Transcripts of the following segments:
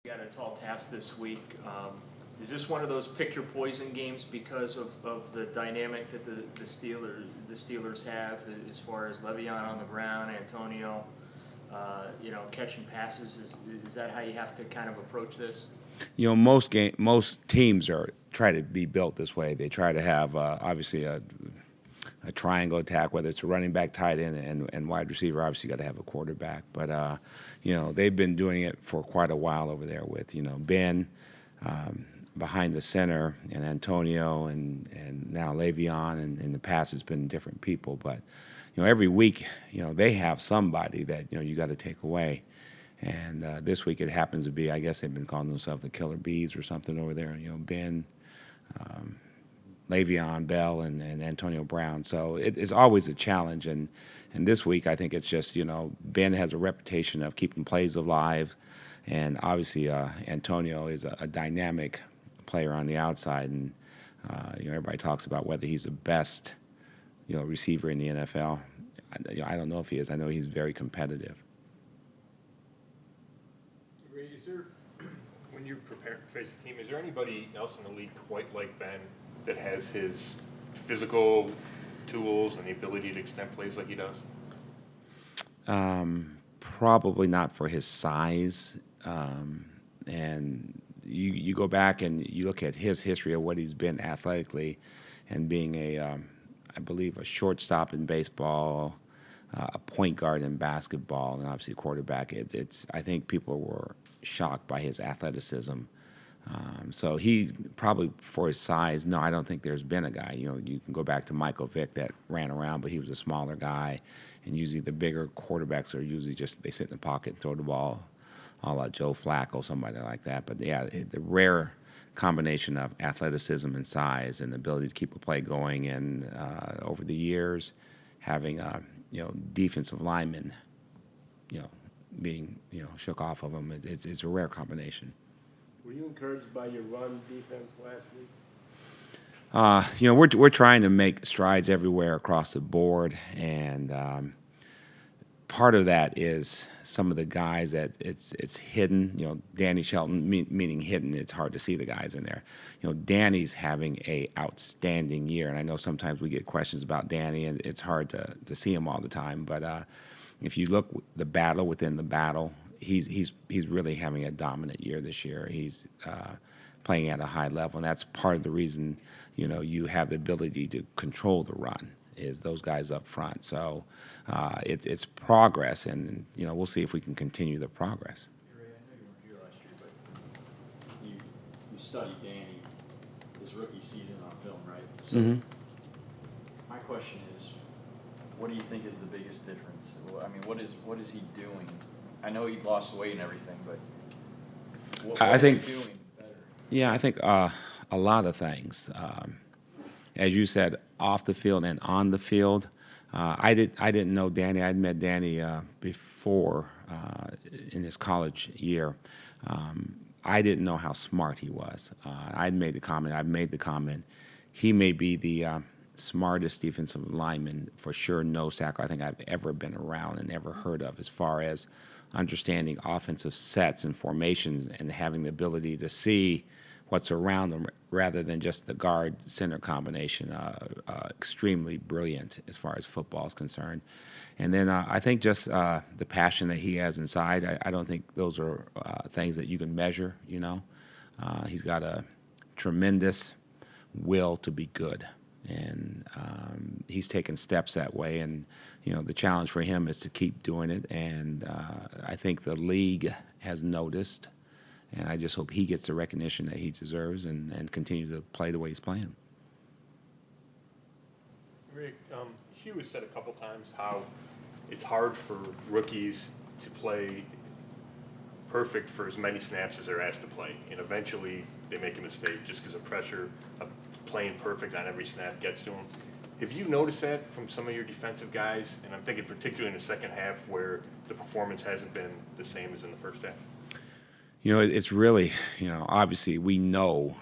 You got a tall task this week. Is this one of those pick your poison games because of the dynamic that the Steelers have as far as Le'Veon on the ground, Antonio, catching passes? Is that how you have to kind of approach this? Most teams are try to be built this way. They try to have obviously a triangle attack, whether it's a running back, tight end, and wide receiver. Obviously, you got to have a quarterback. But they've been doing it for quite a while over there with Ben behind the center, and Antonio, and now Le'Veon, and in the past it's been different people. But every week they have somebody that you got to take away. And this week it happens to be, I guess they've been calling themselves the Killer Bees or something over there. Ben, Le'Veon Bell, and Antonio Brown. So it's always a challenge. And this week I think it's just Ben has a reputation of keeping plays alive, and obviously Antonio is a dynamic player on the outside, and everybody talks about whether he's the best receiver in the NFL. I don't know if he is. I know he's very competitive. Is there, when you prepare to face the team, is there anybody else in the league quite like Ben that has his physical tools and the ability to extend plays like he does? Probably not for his size. And you go back and you look at his history of what he's been athletically, and being I believe, a shortstop in baseball, a point guard in basketball, and obviously a quarterback. I think people were shocked by his athleticism. So he probably, for his size, no, I don't think there's been a guy. You can go back to Michael Vick that ran around, but he was a smaller guy. And usually the bigger quarterbacks are usually just, they sit in the pocket and throw the ball, a la Joe Flacco, somebody like that. But yeah, the rare combination of athleticism and size and the ability to keep a play going, and over the years having defensive linemen being shook off of him, it's a rare combination. Were you encouraged by your run defense last We're week? trying to make strides everywhere across the board, and part of that is some of the guys that it's hidden. Danny Shelton, meaning hidden. It's hard to see the guys in there. Danny's having a outstanding year, and I know sometimes we get questions about Danny, and it's hard to see him all the time. But if you look the battle within the battle, he's really having a dominant year this year. He's playing at a high level, and that's part of the reason you have the ability to control the run, is those guys up front. So it's progress, and we'll see if we can continue the progress. Ray, I know you weren't here last year, but you studied Danny his rookie season on film, right? So my question is, what do you think is the biggest difference? I mean, what is he doing? I know he lost weight and everything, but what I is think, he doing better? Yeah, I think a lot of things. As you said, off the field and on the field. I didn't know Danny. I'd met Danny before in his college year. I didn't know how smart he was. I've made the comment. He may be the smartest defensive lineman, for sure, nose tackle I think I've ever been around and ever heard of, as far as understanding offensive sets and formations and having the ability to see what's around them rather than just the guard center combination. Extremely brilliant as far as football is concerned. And then I think just the passion that he has inside, I don't think those are things that you can measure. He's got a tremendous will to be good, and he's taken steps that way. And the challenge for him is to keep doing it. And I think the league has noticed. And I just hope he gets the recognition that he deserves and continue to play the way he's playing. Rick, Hugh has said a couple times how it's hard for rookies to play perfect for as many snaps as they're asked to play. And eventually they make a mistake just because of pressure of playing perfect on every snap gets to them. Have you noticed that from some of your defensive guys? And I'm thinking particularly in the second half where the performance hasn't been the same as in the first half. It's really, obviously we know,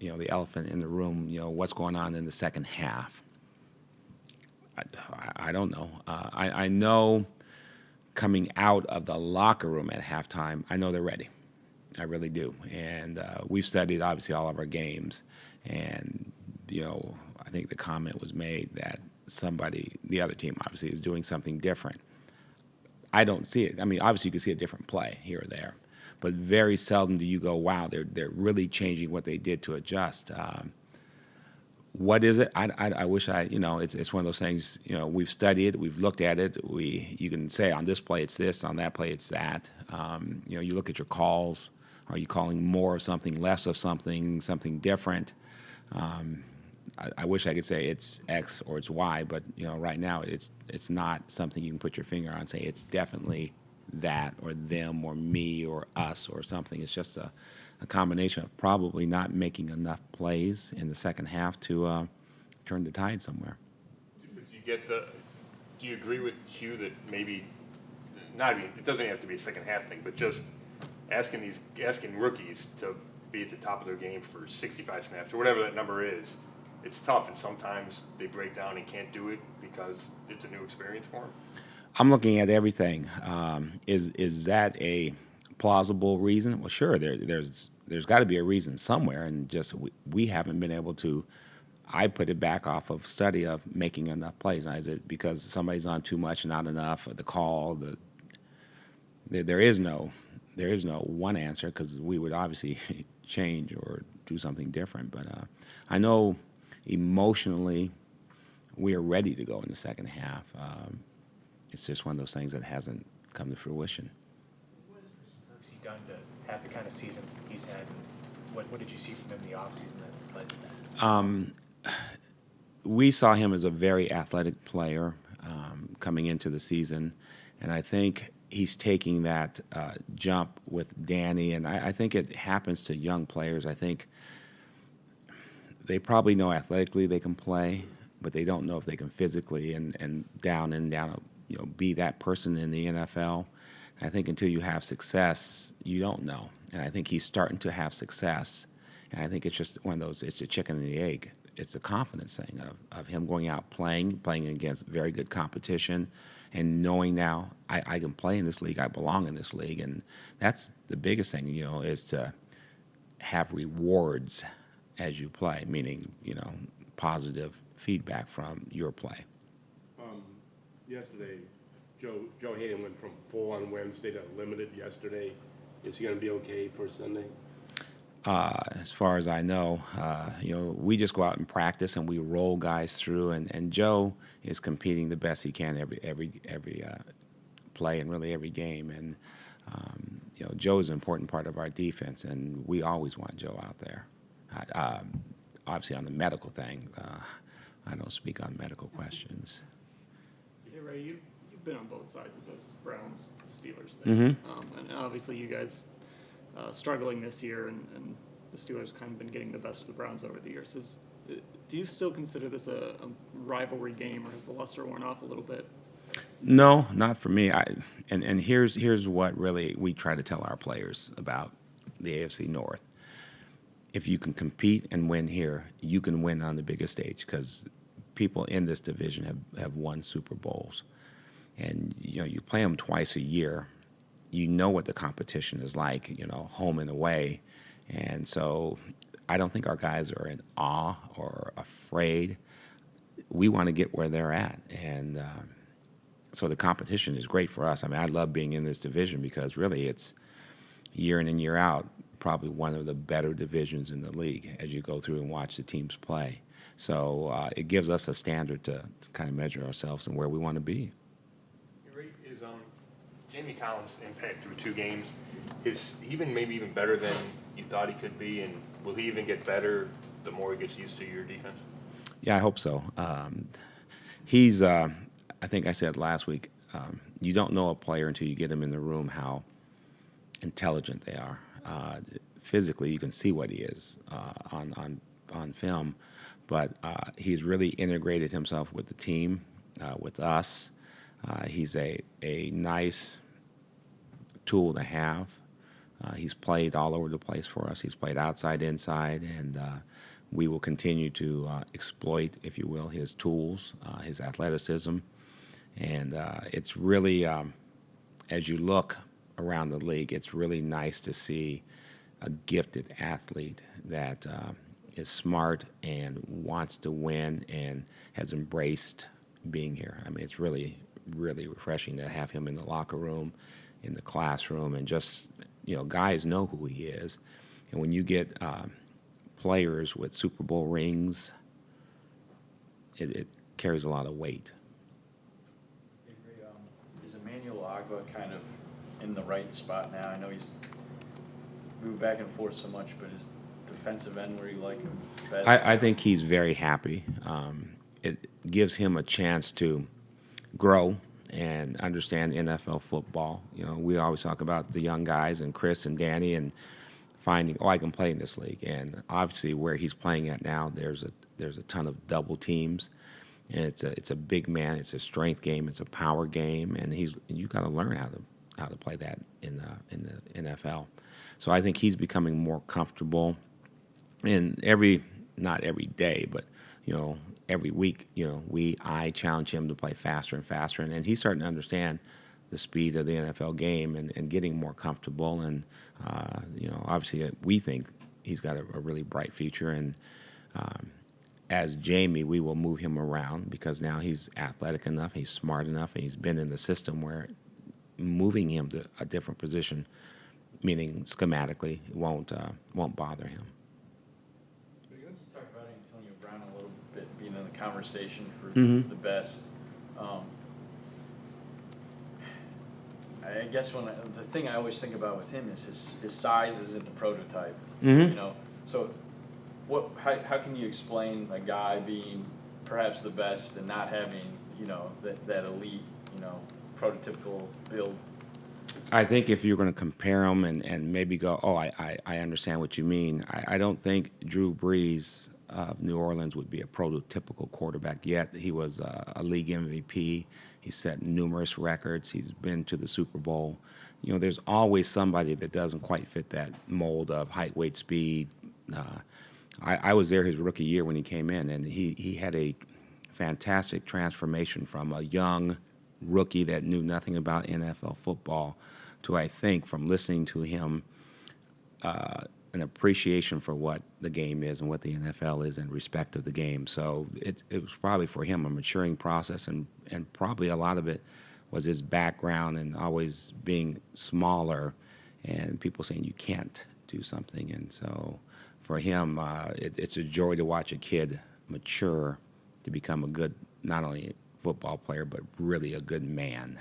the elephant in the room, what's going on in the second half. I don't know. I know coming out of the locker room at halftime, I know they're ready. I really do. And we've studied obviously all of our games, and I think the comment was made that the other team obviously is doing something different. I don't see it. I mean, obviously you can see a different play here or there, but very seldom do you go, wow, they're really changing what they did to adjust. What is it? I wish it's one of those things, we've studied it, we've looked at it. You can say on this play it's this, on that play it's that. You look at your calls. Are you calling more of something, less of something different? I wish I could say it's X or it's Y, but right now it's not something you can put your finger on and say it's definitely that or them or me or us or something. It's just a combination of probably not making enough plays in the second half to turn the tide somewhere. Do you agree with Hugh that maybe it doesn't have to be a second half thing, but just asking rookies to be at the top of their game for 65 snaps or whatever that number is? It's tough, and sometimes they break down and can't do it because it's a new experience for them. I'm looking at everything. Is that a plausible reason? Well, sure. There's got to be a reason somewhere, and just we haven't been able to. I put it back off of study of making enough plays. Now, is it because somebody's on too much, not enough? The call, there is no one answer because we would obviously change or do something different. But I know emotionally we are ready to go in the second half. It's just one of those things that hasn't come to fruition. What has Mr. Perksy done to have the kind of season he's had? What did you see from him in the offseason that led to that? We saw him as a very athletic player coming into the season, and I think he's taking that jump with Danny, and I think it happens to young players. I think they probably know athletically they can play, but they don't know if they can physically and down, be that person in the NFL. I think until you have success, you don't know. And I think he's starting to have success. And I think it's just one of those, it's the chicken and the egg. It's a confidence thing of him going out playing against very good competition and knowing now I can play in this league, I belong in this league. And that's the biggest thing, is to have rewards as you play, meaning, positive feedback from your play. Yesterday, Joe Hayden went from full on Wednesday to limited yesterday. Is he going to be okay for Sunday? As far as I know, we just go out and practice and we roll guys through, and Joe is competing the best he can every play and really every game. And Joe is an important part of our defense, and we always want Joe out there. Obviously, on the medical thing, I don't speak on medical questions. Hey Ray, you've been on both sides of this Browns-Steelers thing, and obviously you guys struggling this year, and the Steelers kind of been getting the best of the Browns over the years. Do you still consider this a rivalry game, or has the luster worn off a little bit? No, not for me. And here's what really we try to tell our players about the AFC North. If you can compete and win here, you can win on the biggest stage because people in this division have won Super Bowls. And, you play them twice a year. You know what the competition is like, home and away. And so I don't think our guys are in awe or afraid. We want to get where they're at. And so the competition is great for us. I mean, I love being in this division because really it's year in and year out probably one of the better divisions in the league as you go through and watch the teams play. So it gives us a standard to kind of measure ourselves and where we want to be. Is Jamie Collins' impact through 2 games, is he maybe even better than you thought he could be, and will he even get better the more he gets used to your defense? Yeah, I hope so. He's, I think I said last week, you don't know a player until you get him in the room how intelligent they are. Physically, you can see what he is on film, but he's really integrated himself with the team, with us. He's a nice tool to have. He's played all over the place for us. He's played outside, inside, and we will continue to exploit, if you will, his tools, his athleticism. And it's really, as you look around the league, it's really nice to see a gifted athlete that is smart and wants to win and has embraced being here. I mean, it's really, really refreshing to have him in the locker room, in the classroom, and just, guys know who he is. And when you get players with Super Bowl rings, it carries a lot of weight. Is Emmanuel Agba kind of in the right spot now? I know he's moved back and forth so much, but is defensive end where you like him best? I think he's very happy. It gives him a chance to grow and understand NFL football. We always talk about the young guys and Chris and Danny and finding, I can play in this league. And obviously where he's playing at now, there's a ton of double teams. And it's a big man. It's a strength game. It's a power game, and you got to learn how to play that in the NFL. So I think he's becoming more comfortable. And not every day, but every week, I challenge him to play faster and faster, and he's starting to understand the speed of the NFL game and getting more comfortable. And obviously we think he's got a really bright future. And as Jamie, we will move him around because now he's athletic enough, he's smart enough, and he's been in the system where moving him to a different position, meaning schematically, won't bother him. You talked about Antonio Brown a little bit being in the conversation for Mm-hmm. the best. I guess the thing I always think about with him is his size isn't the prototype. Mm-hmm. So how can you explain a guy being perhaps the best and not having that elite prototypical build? I think if you're going to compare them and maybe go, I understand what you mean. I don't think Drew Brees of New Orleans would be a prototypical quarterback yet. He was a league MVP. He set numerous records. He's been to the Super Bowl. There's always somebody that doesn't quite fit that mold of height, weight, speed. I was there his rookie year when he came in, and he had a fantastic transformation from a young rookie that knew nothing about NFL football to, I think, from listening to him, an appreciation for what the game is and what the NFL is and respect of the game. So it was probably for him a maturing process, and probably a lot of it was his background and always being smaller and people saying you can't do something. And so for him, it's a joy to watch a kid mature to become a good, not only football player, but really a good man.